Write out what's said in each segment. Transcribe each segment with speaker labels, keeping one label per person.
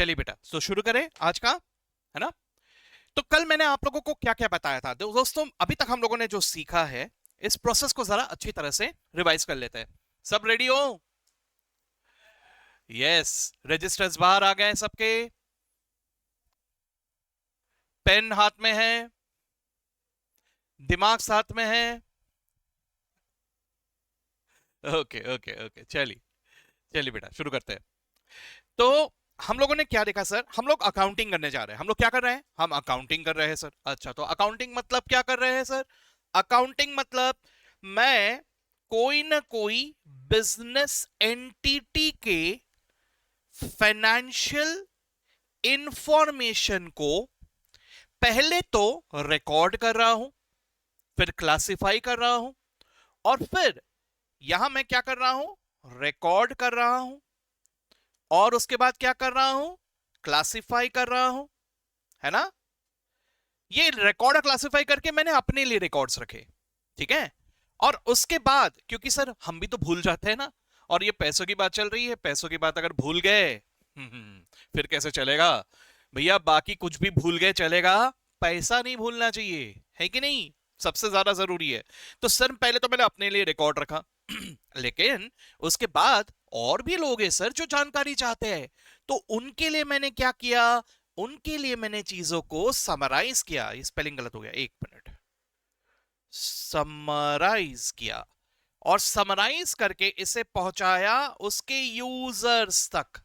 Speaker 1: चलिए बेटा, तो शुरू करें आज का, है ना। तो कल मैंने आप लोगों को क्या क्या बताया था दोस्तों। अभी तक हम लोगों ने जो सीखा है, इस प्रोसेस को जरा अच्छी तरह से रिवाइज कर लेते हैं। सब रेडी हो? यस। रजिस्टर्स बाहर आ गए सबके? पेन हाथ में है? दिमाग साथ में है? ओके ओके ओके, चलिए चलिए बेटा, शुरू करते हैं। तो हम लोगों ने क्या देखा सर? हम लोग अकाउंटिंग करने जा रहे हैं। हम लोग क्या कर रहे हैं? हम अकाउंटिंग कर रहे हैं सर। अच्छा, तो अकाउंटिंग मतलब क्या कर रहे हैं सर? अकाउंटिंग मतलब मैं कोई ना कोई बिजनेस एंटिटी के फाइनेंशियल इंफॉर्मेशन को पहले तो रिकॉर्ड कर रहा हूं, फिर क्लासिफाई कर रहा हूं, और फिर यहां मैं क्या कर रहा हूं? रिकॉर्ड कर रहा हूं, और उसके बाद क्या कर रहा हूं? क्लासिफाई कर रहा हूं, है ना। ये रिकॉर्ड क्लासिफाई करके मैंने अपने लिए रिकॉर्ड्स रखे, ठीक है। और उसके बाद, क्योंकि सर हम भी तो भूल जाते हैं ना, और ये पैसों की बात चल रही है, पैसों की बात अगर भूल गए फिर कैसे चलेगा भैया? बाकी कुछ भी भूल गए चलेगा, पैसा नहीं भूलना चाहिए, है कि नहीं? सबसे ज्यादा जरूरी है। तो सर पहले तो मैंने अपने लिए रिकॉर्ड रखा लेकिन उसके बाद और भी लोग हैं सर जो जानकारी चाहते हैं, तो उनके लिए मैंने क्या किया? उनके लिए मैंने चीजों को समराइज किया। ये स्पेलिंग गलत हो गया, एक मिनट। समराइज किया, और समराइज करके इसे पहुंचाया उसके यूजर्स तक।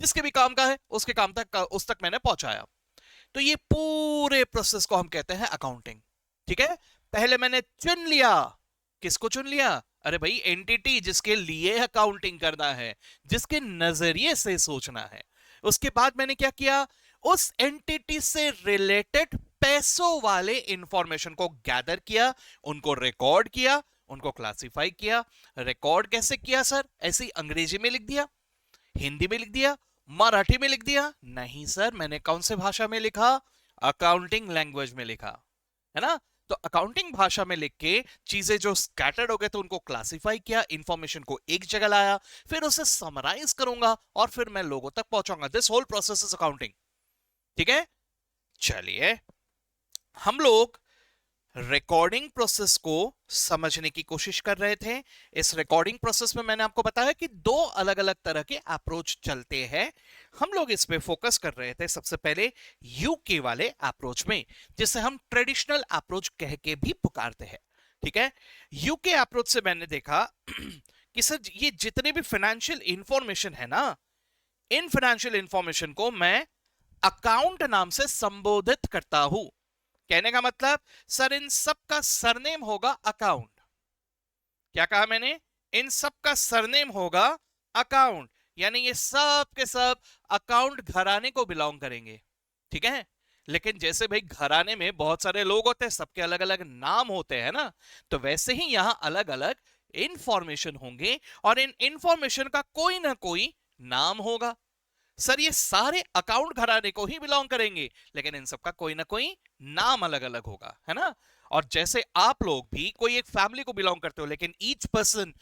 Speaker 1: जिसके भी काम का है उसके काम तक, उस तक मैंने पहुंचाया। तो ये पूरे प्रोसेस को हम कहते हैं अकाउंटिंग, ठीक है। पहले मैंने चुन लिया। किसको चुन लिया? अरे भाई, एंटिटी जिसके लिए अकाउंटिंग करना है, जिसके नजरिए से सोचना है। उसके बाद मैंने क्या किया? उस एंटिटी से रिलेटेड पैसों वाले इंफॉर्मेशन को गैदर किया, उनको रिकॉर्ड किया, उनको क्लासिफाई किया। रिकॉर्ड कैसे किया सर? ऐसे ही अंग्रेजी में लिख दिया, हिंदी में लिख दिया, मराठी में लिख दिया? नहीं सर, मैंने कौन से भाषा में लिखा? अकाउंटिंग लैंग्वेज में लिखा, है ना। तो अकाउंटिंग भाषा में लिख के चीजें जो स्कैटर्ड हो गए थे उनको क्लासिफाई किया, इंफॉर्मेशन को एक जगह लाया, फिर उसे समराइज करूंगा, और फिर मैं लोगों तक पहुंचाऊंगा। This whole process is accounting, ठीक है। चलिए, हम लोग रिकॉर्डिंग प्रोसेस को समझने की कोशिश कर रहे थे। इस रिकॉर्डिंग प्रोसेस में मैंने आपको बताया कि दो अलग अलग तरह के अप्रोच चलते हैं। हम लोग इस पे फोकस कर रहे थे सबसे पहले यूके वाले अप्रोच में, जिसे हम ट्रेडिशनल अप्रोच कह के भी पुकारते हैं, ठीक है। यूके अप्रोच से मैंने देखा कि सर ये जितने भी फाइनेंशियल इंफॉर्मेशन है ना, इन फाइनेंशियल इंफॉर्मेशन को मैं अकाउंट नाम से संबोधित करता हूं। कहने का मतलब, सर इन सब का सरनेम होगा अकाउंट। क्या कहा मैंने? इन सब का सरनेम होगा अकाउंट, यानी ये सब के सब अकाउंट घराने को बिलोंग करेंगे, ठीक है। लेकिन जैसे भाई घराने में बहुत सारे लोग होते हैं, सबके अलग अलग नाम होते हैं ना, तो वैसे ही यहां अलग अलग इंफॉर्मेशन होंगे, और इन इंफॉर्मेशन का कोई ना कोई नाम होगा। सर ये सारे अकाउंट घराने को ही बिलोंग करेंगे, लेकिन इन सबका कोई ना कोई नाम अलग अलग होगा, है ना। और जैसे आप लोग भी कोई एक फैमिली को बिलोंग करते हो, लेकिन each person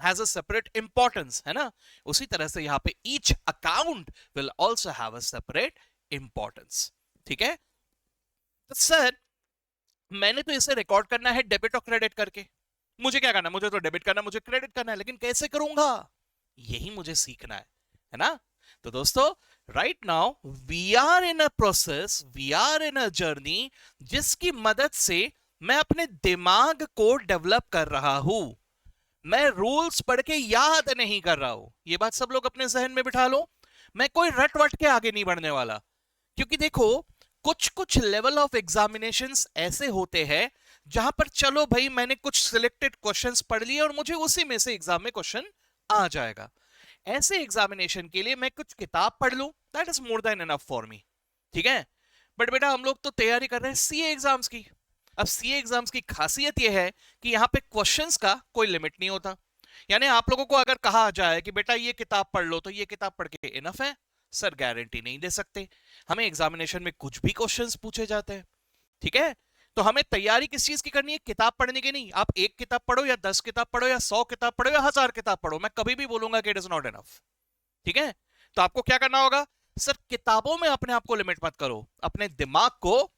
Speaker 1: has a separate importance, है ना। उसी तरह से यहां पे each account will also have a separate importance, ठीक है। तो सर मैंने तो इसे रिकॉर्ड करना है डेबिट और क्रेडिट करके। मुझे क्या करना है? मुझे तो डेबिट करना, मुझे क्रेडिट करना है, लेकिन कैसे करूंगा? यही मुझे सीखना है ना। तो दोस्तों, right now we are in a process, we are in a journey, जिसकी मदद से मैं अपने दिमाग को डेवलप कर रहा हूं। मैं रूल्स पढ़ के याद नहीं कर रहा हूं। ये बात सब लोग अपने जहन में बिठा लो। मैं कोई रट वट के आगे नहीं बढ़ने वाला, क्योंकि देखो, कुछ कुछ लेवल ऑफ एग्जामिनेशंस ऐसे होते हैं जहां पर चलो भाई मैंने कुछ सिलेक्टेड क्वेश्चंस पढ़ लिए और मुझे उसी में से एग्जाम में क्वेश्चन आ जाएगा। ऐसे एग्जामिनेशन के लिए मैं कुछ किताब पढ़ लूं, that is more than enough for me, ठीक है। बट बेटा हम लोग तो तैयारी कर रहे हैं सीए एग्जाम्स की। अब सीए एग्जाम्स की खासियत यह है कि यहां पे क्वेश्चंस का कोई लिमिट नहीं होता। यानी आप लोगों को अगर कहा जाए कि बेटा ये किताब पढ़ लो, तो ये किताब पढ़ के इनफ है? सर गारंटी नहीं दे सकते। हमें एग्जामिनेशन में कुछ भी क्वेश्चंस पूछे जाते हैं, ठीक है। तो हमें तैयारी किस चीज की करनी है? किताब पढ़ने की नहीं। आप एक किताब पढ़ो या 10 किताब पढ़ो या 100 किताब पढ़ो या 1000 किताब पढ़ो, मैं कभी भी बोलूंगा कि इट इज नॉट इनफ, ठीक है। तो आपको क्या करना होगा? सर किताबों में अपने आप को लिमिट मत करो, अपने दिमाग को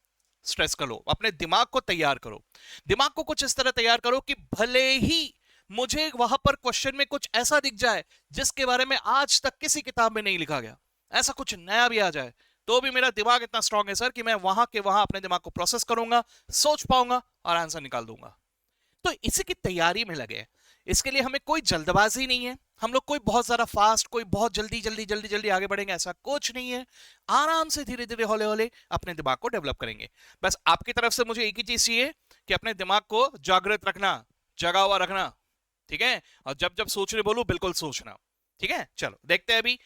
Speaker 1: स्ट्रेस करो, अपने दिमाग को तैयार करो। दिमाग को कुछ इस तरह तैयार करो कि भले ही मुझे वहां पर क्वेश्चन में कुछ ऐसा दिख जाए जिसके बारे में आज तक किसी किताब में नहीं लिखा गया, ऐसा कुछ नया भी आ जाए, तो भी मेरा दिमाग इतना स्ट्रांग है सर कि मैं वहां के वहां अपने दिमाग को प्रोसेस करूंगा, सोच पाऊंगा और आंसर निकाल दूंगा। तो इसी की तैयारी में लगे। इसके लिए हमें कोई जल्दबाजी नहीं है, हम लोग कोई बहुत ज्यादा फास्ट, कोई बहुत जल्दी जल्दी जल्दी जल्दी आगे बढ़ेंगे, ऐसा कुछ नहीं है। आराम से धीरे धीरे हौले हौले अपने दिमाग को डेवलप करेंगे। बस आपकी तरफ से मुझे एक ही चीज चाहिए कि अपने दिमाग को जागृत रखना, जगा हुआ रखना, ठीक है? और जब जब सोचने बोलूं बिल्कुल सोचना, ठीक है? चलो देखते हैं अभी।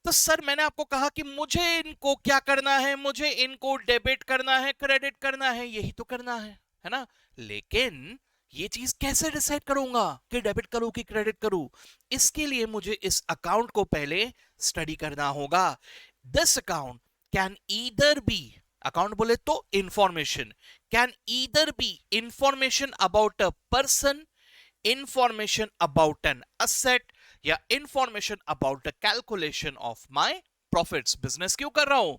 Speaker 1: तो सर मैंने आपको कहा कि मुझे इनको क्या करना है, मुझे इनको डेबिट करना है, क्रेडिट करना है, यही तो करना है ना? लेकिन ये चीज कैसे डिसाइड करूंगा कि डेबिट करूं कि क्रेडिट करूं? इसके लिए मुझे इस अकाउंट को पहले स्टडी करना होगा। This account can either be, account बोले तो information, can either be information about a person, information about an asset, या information about the calculation of my profits. Business क्यों कर रहा हूं?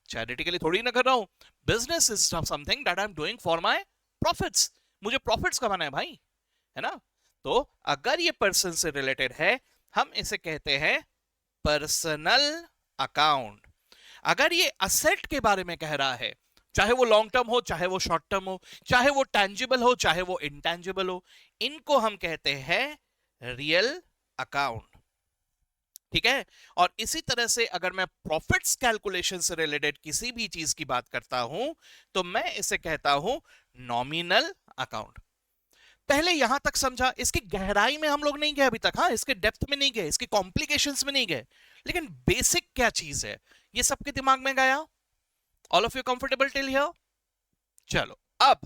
Speaker 1: चैरिटी के लिए थोड़ी ना कर रहा हूं। Business is something that I am doing for my profits, मुझे प्रॉफिट्स कमाना है भाई, है ना? तो अगर ये पर्सन से रिलेटेड है, हम इसे कहते हैं पर्सनल अकाउंट। अगर ये असेट के बारे में कह रहा है, चाहे वो लॉन्ग टर्म हो, चाहे वो शॉर्ट टर्म हो, चाहे वो टैंजिबल हो, चाहे वो इंटैंजिबल हो, इनको हम कहते हैं रियल अकाउंट, ठीक है? और इसी तरह से अगर मैं प्रॉफिट्स कैलकुलेशन से रिलेटेड किसी भी चीज की बात करता हूं, तो मैं इसे कहता हूं नॉमिनल अकाउंट। पहले यहां तक समझा, इसकी गहराई में हम लोग नहीं गए अभी तक, हाँ, इसके डेप्थ में नहीं गए, इसकी कॉम्प्लिकेशंस में नहीं गए, लेकिन बेसिक क्या चीज है ये सबके दिमाग में गया। All of you comfortable till here? चलो अब,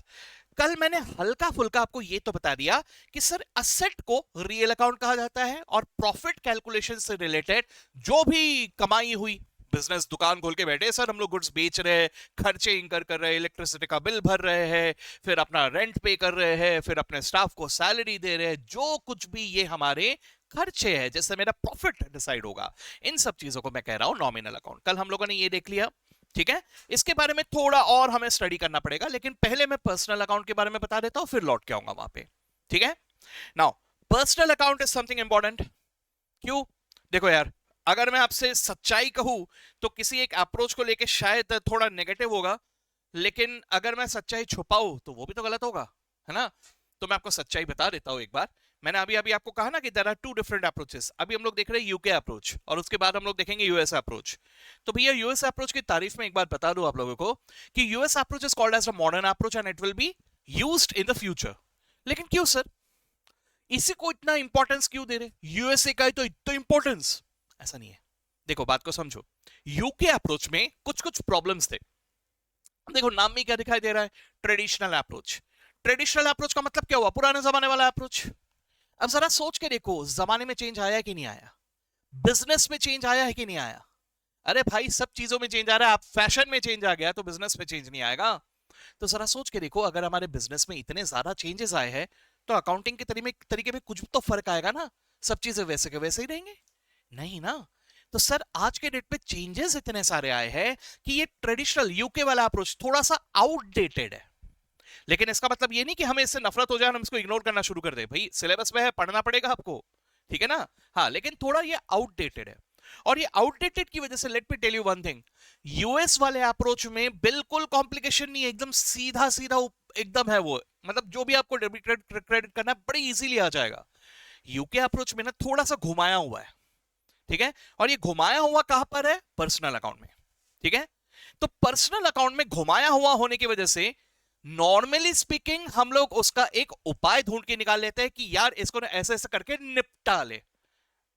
Speaker 1: कल मैंने हल्का फुल्का आपको ये तो बता दिया कि सर असेट को रियल अकाउंट कहा जाता है, और प्रॉफिट कैलकुलेशन से रिलेटेड जो भी कमाई हुई, बिजनेस दुकान खोल के बैठे सर हम लोग, गुड्स बेच रहे हैं, खर्चे इंकर कर रहे हैं, इलेक्ट्रिसिटी का बिल भर रहे हैं, फिर अपना रेंट पे कर रहे हैं, फिर अपने स्टाफ को सैलरी दे रहे हैं, जो कुछ भी ये हमारे खर्चे हैं, जिससे मेरा प्रॉफिट डिसाइड होगा, इन सब चीजों को मैं कह रहा हूं नॉमिनल अकाउंट। कल हम लोगों ने ये देख लिया, ठीक है? इसके बारे में थोड़ा और हमें स्टडी करना पड़ेगा, लेकिन पहले मैं पर्सनल अकाउंट के बारे में बता देता हूं, फिर लौट के आऊंगा वहां पे, ठीक है? Now personal account is something important. क्यों? देखो यार, अगर मैं आपसे सच्चाई कहूं तो किसी एक अप्रोच को लेके शायद थोड़ा नेगेटिव होगा, लेकिन अगर मैं सच्चाई छुपाऊं तो वो भी तो गलत होगा, है ना? तो मैं आपको सच्चाई बता देता हूं एक बार। मैंने अभी अभी आपको कहा ना कि there are two different approaches. अभी हम लोग देख रहे हैं यूके अप्रोच, और उसके बाद हम लोग देखेंगे यूएस अप्रोच। तो भैया यूएस अप्रोच की तारीफ में एक बार बता दूं आप लोगों को कि US approach is called as a modern approach and it will be used in the future. लेकिन क्यों सर, इसी को इतना इंपॉर्टेंस क्यों दे रहे? यूएसए का तो इतना इंपॉर्टेंस, ऐसा नहीं है। देखो बात को समझो, यूके अप्रोच में कुछ कुछ प्रॉब्लम्स थे। देखो नाम में क्या दिखाई दे रहा है, ट्रेडिशनल अप्रोच। ट्रेडिशनल अप्रोच का मतलब क्या हुआ? पुराने जमाने वाला अप्रोच। अब जरा सोच के देखो, जमाने में चेंज आया कि नहीं आया? बिजनेस में चेंज आया है कि नहीं आया? अरे भाई सब चीजों में चेंज आ रहा है। आप फैशन में चेंज आ गया तो बिजनेस में चेंज नहीं आएगा? तो जरा सोच के देखो, अगर हमारे बिजनेस में इतने ज्यादा चेंजेस आए हैं, तो अकाउंटिंग के तरीके में कुछ तो फर्क आएगा ना? सब चीजें वैसे के वैसे ही रहेंगे? नहीं ना। तो सर आज के डेट पे चेंजेस इतने सारे आए हैं कि ये ट्रेडिशनल यूके वाला अप्रोच थोड़ा सा आउटडेटेड है। लेकिन इसका मतलब ये नहीं कि हमें इससे नफरत हो जाए, हम इसको इग्नोर करना शुरू कर दे। भाई सिलेबस में है, पढ़ना पड़ेगा आपको, ठीक है ना? हाँ, लेकिन थोड़ा ये आउटडेटेड है। और ये आउटडेटेड की वजह से let me tell you one thing, US वाले अप्रोच में बिल्कुल कॉम्प्लिकेशन नहीं है, एकदम सीधा सीधा एकदम है वो। मतलब जो भी आपको डेबिट क्रेडिट करना है बड़ी इजीली आ जाएगा। यूके अप्रोच में ना थोड़ा सा घुमाया हुआ है, ठीक है? और ये घुमाया हुआ कहां पर है? पर्सनल अकाउंट में, ठीक है? तो पर्सनल अकाउंट में घुमाया हुआ होने की वजह से नॉर्मली स्पीकिंग हम लोग उसका एक उपाय ढूंढ के निकाल लेते हैं कि यार इसको ना ऐसे ऐसे करके निपटा ले।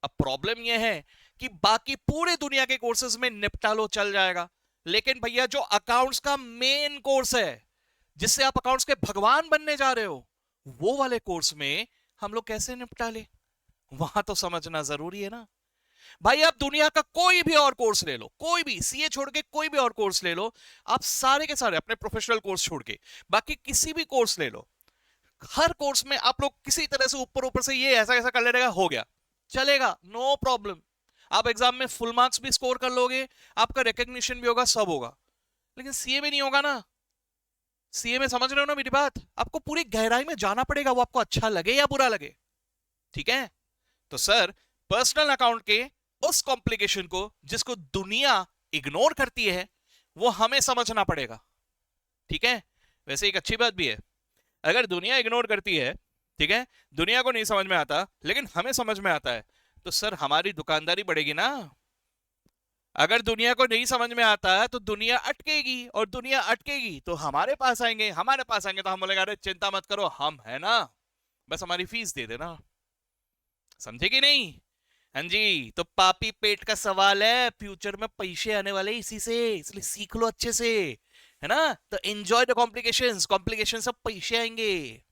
Speaker 1: अब प्रॉब्लम यह है कि बाकी पूरे दुनिया के कोर्सेज में निपटा लो चल जाएगा, लेकिन भैया जो अकाउंट्स का मेन कोर्स है, जिससे आप अकाउंट्स के भगवान बनने जा रहे हो, वो वाले कोर्स में हम लोग कैसे निपटा ले? वहां तो समझना जरूरी है ना भाई। आप दुनिया का कोई भी और कोर्स ले लो, कोई भी, सीए छोड़ के कोई भी और कोर्स ले लो, आप सारे के सारे अपने प्रोफेशनल कोर्स छोड़ के बाकी किसी भी कोर्स ले लो, हर कोर्स में आप लोग किसी तरह से ऊपर ऊपर से ये ऐसा ऐसा कर लेगा, हो गया, चलेगा, नो प्रॉब्लम। आप एग्जाम में फुल मार्क्स भी स्कोर कर लोगे, आपका रिकग्निशन भी होगा, सब होगा, लेकिन सीए में नहीं होगा ना। सीए में समझ रहे हो ना मेरी बात, आपको पूरी गहराई में जाना पड़ेगा, वो आपको अच्छा लगे या बुरा लगे, ठीक है। तो सर पर्सनल अकाउंट के उस कॉम्प्लिकेशन को जिसको दुनिया इग्नोर करती है वो हमें समझना पड़ेगा, ठीक है। वैसे एक अच्छी बात भी है, अगर दुनिया इग्नोर करती है, ठीक है, दुनिया को नहीं समझ में आता लेकिन हमें समझ में आता है, तो सर हमारी दुकानदारी बढ़ेगी ना। अगर दुनिया को नहीं समझ में आता है तो दुनिया अटकेगी, और दुनिया अटकेगी तो हमारे पास आएंगे, हमारे पास आएंगे तो हम बोलेंगे अरे चिंता मत करो हम है ना, बस हमारी फीस दे देना। समझे कि नहीं? हाँ जी, तो पापी पेट का सवाल है, फ्यूचर में पैसे आने वाले इसी से, इसलिए सीख लो अच्छे से, है ना। तो एंजॉय द कॉम्प्लिकेशंस, कॉम्प्लिकेशन सब पैसे आएंगे,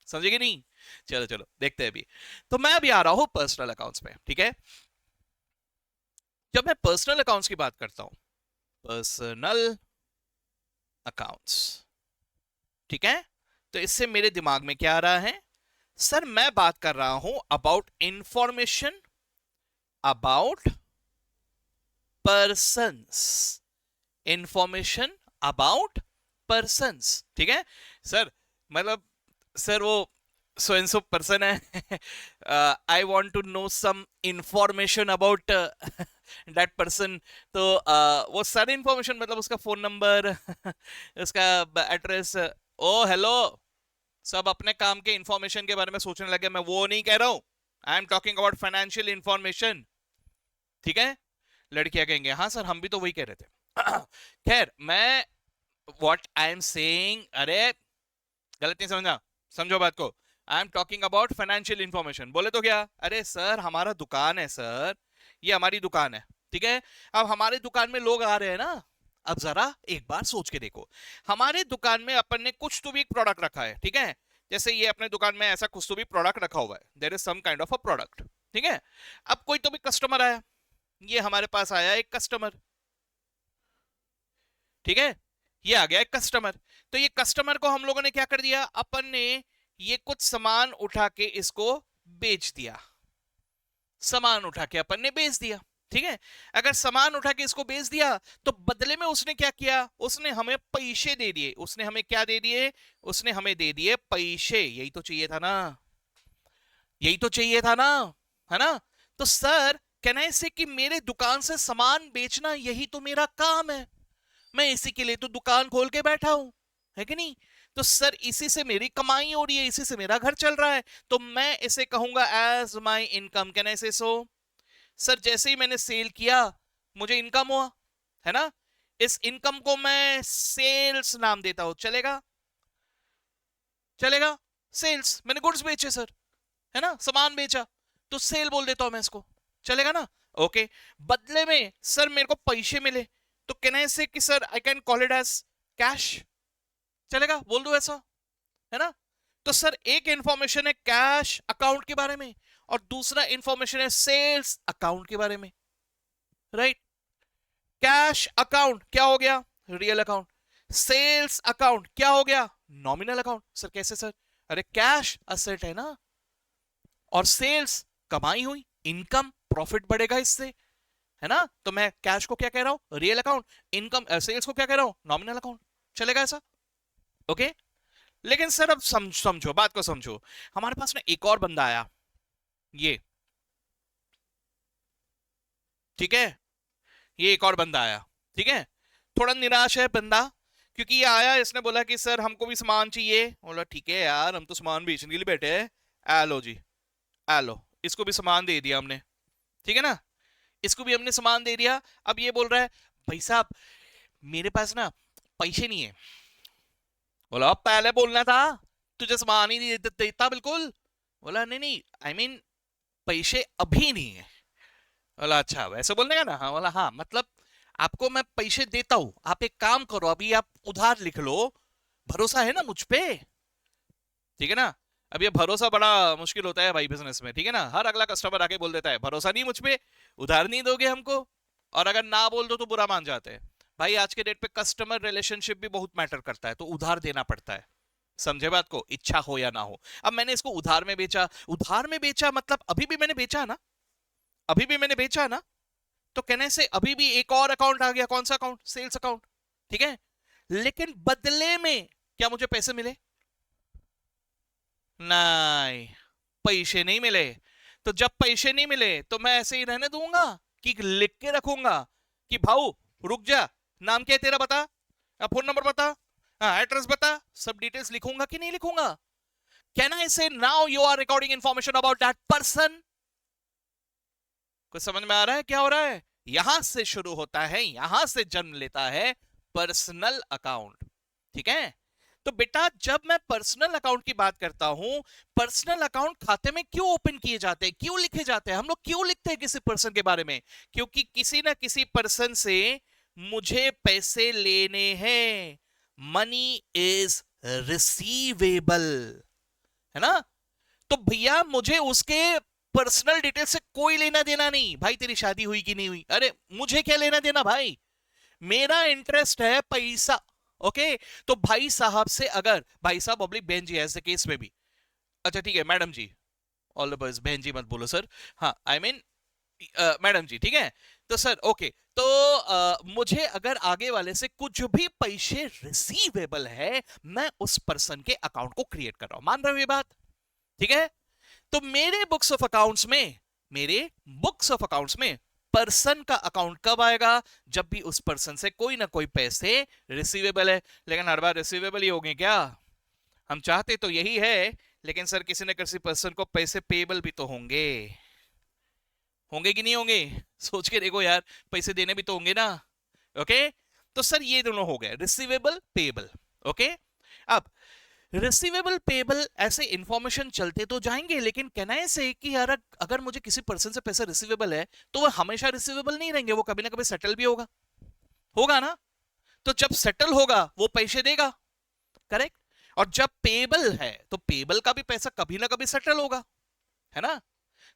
Speaker 1: समझे कि नहीं? चलो चलो देखते हैं अभी। तो मैं अभी आ रहा हूं पर्सनल अकाउंट्स में, ठीक है। जब मैं पर्सनल अकाउंट्स की बात करता हूं, पर्सनल अकाउंट्स, ठीक है, तो इससे मेरे दिमाग में क्या आ रहा है? सर मैं बात कर रहा हूं about information about persons, information about persons, ठीक है। सर मतलब सर वो सो एंड सो पर्सन है, I want to know some information about that person, तो वो सारी इंफॉर्मेशन मतलब उसका फोन नंबर उसका एड्रेस, ओ हेलो, सब अपने काम के इंफॉर्मेशन के बारे में सोचने लगे, मैं वो नहीं कह रहा हूं, I am talking about financial information, ठीक है। लड़कियां कहेंगे हाँ सर हम भी तो वही कह रहे थे। खैर मैं व्हाट आई एम सेइंग, अरे गलत नहीं समझना, समझो बात को, I am talking about financial information, बोले तो क्या, अरे सर हमारा दुकान है सर, ये हमारी दुकान है, ठीक है। अब हमारे दुकान में लोग आ रहे हैं ना, अब जरा एक बार सोच के देखो, हमारे दुकान में अपन ने कुछ तो भी एक प्रोडक्ट रखा है, ठीक है, जैसे ये अपने दुकान में ऐसा कुछ तो भी प्रोडक्ट रखा हुआ है, there is some kind of a product, ठीक है। अब कोई तो भी कस्टमर आया, ये हमारे पास आया एक कस्टमर, ठीक है, ये आ गया एक कस्टमर, तो ये कस्टमर को हम लोगों ने क्या कर दिया, अपन ने ये कुछ सामान उठा के इसको बेच दिया, सामान उठा के अपन ने बेच दिया, ठीक है। अगर सामान उठा के इसको बेच दिया तो बदले में उसने क्या किया, उसने हमें पैसे दे दिए, उसने हमें क्या दे दिए, उसने हमें दे दिए पैसे, यही तो चाहिए था ना, यही तो चाहिए था ना, है ना। तो सर कहना ऐसे कि मेरे दुकान से सामान बेचना यही तो मेरा काम है, मैं इसी के लिए तो दुकान खोल के बैठा हूं, है कि नहीं। तो सर इसी से मेरी कमाई हो रही है, इसी से मेरा घर चल रहा है, तो मैं इसे कहूंगा एज माई इनकम, कहना ऐसे सो सर जैसे ही मैंने सेल किया मुझे इनकम हुआ, है ना, इस इनकम को मैं सेल्स नाम देता हूं, चलेगा? चलेगा, सेल्स, मैंने गुड्स बेचे सर, है ना, सामान बेचा, तो सेल बोल देता हूं मैं इसको, चलेगा ना। ओके, बदले में सर मेरे को पैसे मिले, तो कहना ऐसे कि sir I can call it as cash, चलेगा, बोल दो ऐसा, है ना। तो सर एक इंफॉर्मेशन है कैश अकाउंट के बारे में, और दूसरा इंफॉर्मेशन है सेल्स अकाउंट के बारे में, राइट। कैश अकाउंट क्या हो गया, रियल अकाउंट, सेल्स अकाउंट क्या हो गया, नॉमिनल अकाउंट। सर कैसे सर, अरे कैश असेट है ना, और सेल्स कमाई हुई, इनकम, प्रॉफिट बढ़ेगा इससे, है ना। तो मैं कैश को क्या कह रहा हूं, रियल अकाउंट, इनकम सेल्स को क्या कह रहा हूं, नॉमिनल अकाउंट, चलेगा ऐसा? ओके। लेकिन सर अब समझो बात को, समझो, हमारे पास ना एक और बंदा आया, ये, ठीक है, ये एक और बंदा आया, ठीक है, थोड़ा निराश है बंदा, क्योंकि ये आया, इसने बोला कि सर हमको भी सामान चाहिए, बोला ठीक है यार हम तो सामान बेचने के लिए बैठे हैं, एलो जी एलो, इसको भी सामान दे दिया हमने, ठीक है ना, इसको भी हमने सामान दे दिया। अब ये बोल रहा है भाई साहब मेरे पास ना पैसे नहीं है, बोला अब पहले बोलना था, तुझे सामान ही नहीं देता बिल्कुल, बोला नहीं नहीं आई मीन पैसे अभी नहीं है, बोला अच्छा वैसे बोलने का ना, हाँ, बोला हाँ मतलब आपको मैं पैसे देता हूं, आप एक काम करो अभी आप उधार लिख लो, भरोसा है ना मुझ पे, ठीक है ना। अब ये भरोसा बड़ा मुश्किल होता है भाई बिजनेस में, ठीक है ना, हर अगला कस्टमर आके बोल देता है भरोसा नहीं मुझ पे, उधार नहीं दोगे हमको, और अगर ना बोल दो तो बुरा मान जाते हैं भाई, आज के डेट पे कस्टमर रिलेशनशिप भी बहुत मैटर करता है, तो उधार देना पड़ता है, समझे बात को, इच्छा हो या ना हो। अब मैंने इसको उधार में बेचा, उधार में बेचा मतलब अभी भी मैंने बेचा ना, अभी भी मैंने बेचा ना, तो कहने से अभी भी एक और अकाउंट आ गया, कौन सा अकाउंट? सेल्स अकाउंट, ठीक है। लेकिन बदले में क्या मुझे पैसे मिले? नहीं, पैसे नहीं मिले। तो जब पैसे नहीं मिले तो मैं ऐसे ही रहने दूंगा कि लिख के रखूंगा कि भाऊ रुक जा, नाम क्या है तेरा बता, फोन नंबर बता, एड्रेस बता, सब डिटेल्स लिखूंगा कि नहीं लिखूंगा? Can I say now you are recording information about that person? कुछ समझ में आ रहा है क्या हो रहा है? यहां से शुरू होता है, यहां से जन्म लेता है पर्सनल अकाउंट, ठीक है। तो बेटा जब मैं पर्सनल अकाउंट की बात करता हूं, पर्सनल अकाउंट खाते में क्यों ओपन किए जाते हैं, क्यों लिखे जाते हैं, हम लोग क्यों लिखते हैं किसी पर्सन के बारे में? क्योंकि किसी ना किसी पर्सन से मुझे पैसे लेने हैं। मनी इज रिसीवेबल, है ना। तो भैया मुझे उसके पर्सनल डिटेल से कोई लेना देना नहीं। भाई तेरी शादी हुई कि नहीं हुई, अरे मुझे क्या लेना देना भाई, मेरा इंटरेस्ट है पैसा। ओके, तो भाई साहब से अगर भाई साहब ऑब्लिक बहन जी ऐसे केस में भी, अच्छा ठीक है मैडम जी, ऑल द बेस्ट, बहन जी मत बोलो सर, हाँ आई मीन मैडम जी, ठीक है। तो सर ओके, तो मुझे अगर आगे वाले से कुछ भी पैसे रिसीवेबल है, मैं उस पर्सन के अकाउंट को क्रिएट कर रहा हूं, मान रहे हो ये बात? ठीक है। तो मेरे बुक्स ऑफ अकाउंट्स में, मेरे बुक्स ऑफ अकाउंट्स में पर्सन का अकाउंट कब आएगा? जब भी उस पर्सन से कोई ना कोई पैसे रिसीवेबल है। लेकिन हर बार रिसीवेबल ही होंगे क्या? हम चाहते तो यही है, लेकिन सर किसी न किसी पर्सन को पैसे पेबल भी तो होंगे, होंगे कि नहीं होंगे? सोच के देखो यार, पैसे देने भी तो होंगे ना। ओके, तो सर ये दोनों हो गए, रिसीवेबल पेबल। ओके, अब रिसीवेबल पेबल ऐसे इंफॉर्मेशन चलते तो जाएंगे, लेकिन कहना है से कि यार अगर मुझे किसी पर्सन से पैसा रिसीवेबल है तो वो हमेशा रिसीवेबल नहीं रहेंगे, वो कभी ना कभी सेटल भी होगा, होगा ना। तो जब सेटल होगा वो पैसे देगा, करेक्ट। और जब पेबल है तो पेबल का भी पैसा कभी ना कभी सेटल होगा, है ना।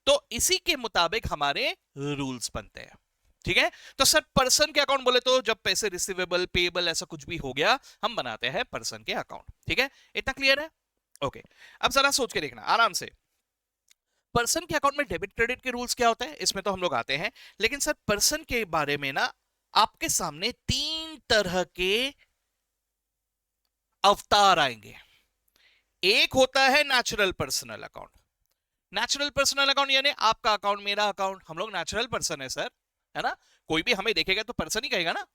Speaker 1: तो इसी के मुताबिक हमारे रूल्स बनते हैं, ठीक है। तो सर पर्सन के अकाउंट बोले तो जब पैसे रिसीवेबल पेबल ऐसा कुछ भी हो गया, हम बनाते हैं पर्सन के अकाउंट, ठीक है। इतना क्लियर है? ओके, अब जरा सोच के देखना आराम से, पर्सन के अकाउंट में डेबिट क्रेडिट के रूल्स क्या होते हैं, इसमें तो हम लोग आते हैं। लेकिन सर पर्सन के बारे में ना आपके सामने 3 तरह के अवतार आएंगे। एक होता है natural personal account. Natural personal account यानी आपका अकाउंट, मेरा अकाउंट, हम लोग नेचुरल पर्सन है सर, है ना। कोई भी हमें देखेगा तो पर्सन ही कहेगा ना,